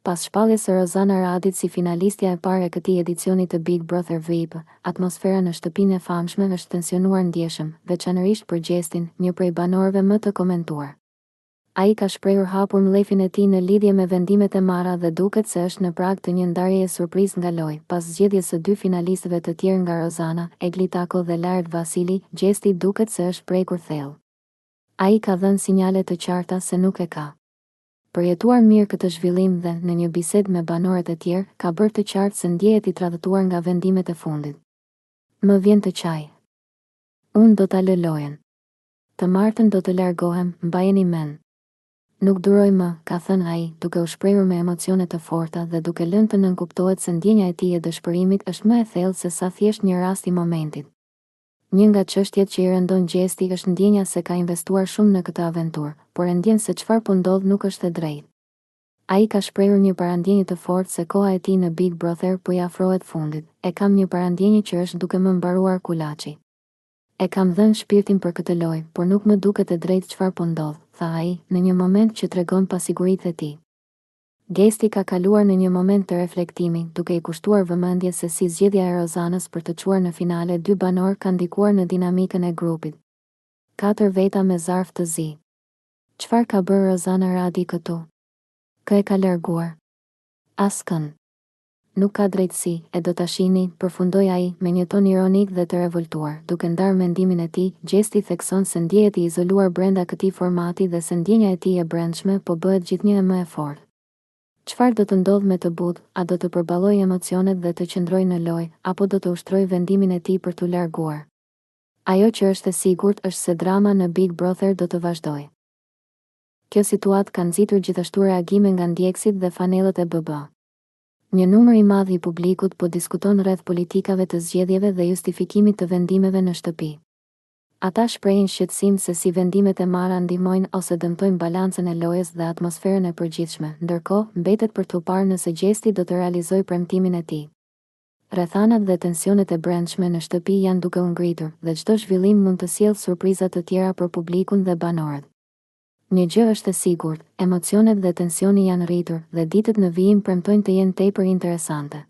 Pas shpalljes së Rozana Radit si finalistja e parë e këtij edicioni të Big Brother VIP, atmosfera në shtëpinë e famshme është tensionuar ndjeshëm, veçanërisht për Gjestin, një prej banorëve më të komentuar. Ai ka shprehur hapur mllefin e tij në lidhje me vendimet e marra dhe duket se është në prag të një ndarjeje surprizë nga lojë. Pas zgjedhjes së dy finalistëve të tjerë nga Rozana, Egli Tako dhe Lart Vasili, Gjesti duket se është prekur thellë. Ai ka dhënë sinjale të qarta se nuk e ka përjetuar mirë këtë zhvillim dhe, në një bisedë me banorët e tjerë, ka bërë të qartë se ndjehet I tradhtuar nga vendimet e fundit. Më vjen të qaj. Unë do ta lë lojën. Të martën do të largohem, mbajeni mend. Nuk duroj më, ka thënë ai, duke u shprehur me emocione të forta dhe duke lënë të nënkuptohet se ndjenja e tij e dëshpërimit është më e thellë se sa thjesht një rast I momentit. Një nga çështjet që I rëndon Gjesti është ndjenja se ka investuar shumë në këtë aventurë, por e ndjen se çfarë po ndodh nuk është e drejtë. Ai ka shprehur një parandjenje të fortë se koha e tij në Big Brother po I afrohet fundit. E kam një parandjenje që është duke më mbaruar kulaçi. E kam dhënë shpirtin për këtë lojë, por nuk më duket e drejtë çfarë po ndodh, tha ai, në një moment që tregon pasiguritë e tij. Gjesti ka kaluar në një moment të reflektimi, duke I kushtuar vëmendje se si zgjedhja e Rozanës për të çuar në finale dy banor ka ndikuar në dinamikën e grupit. 4 veta me zarf të zi. Çfarë ka bërë Rozana Radi këtu? Kë e ka larguar? Askënd. Nuk ka drejtësi, e do ta shihni, përfundoi ai me një ton ironik dhe të revoltuar, duke ndarë mendimin e tij. Gjesti thekson se ndjehet I izoluar brenda këtij formati dhe se ndjenja e tij e brendshme po bëhet gjithnjë më e fortë. Çfarë do të ndodh me të butë? A do të përballojë emocionet dhe të qëndrojë në lojë, apo do të ushtrojë vendimin e tij për t'u larguar? Ajo që është e sigurt është se drama në Big Brother do të vazhdojë. Kjo situatë ka nxitur gjithashtu reagime nga ndjekësit dhe fanellët e BB. Një numër I madh I publikut po diskuton rreth politikave të zgjedhjeve dhe justifikimit të vendimeve në shtëpi. Ata shprehin shqetësim se si vendimet e marra ndihmojnë ose dëmtojnë balancën e lojës dhe atmosferën e përgjithshme, ndërkohë, mbetet për t'u parë nëse Gjesti do të realizojë premtimin e tij. Rrethanat dhe tensionet e brendshme në shtëpi janë duke u ngritur dhe çdo zhvillim mund të sjellë surpriza të tjera për publikun dhe banorët. Një gjë është e sigurt, emocionet dhe tensioni janë rritur dhe ditët në vijim premtojnë të jenë tepër interesante.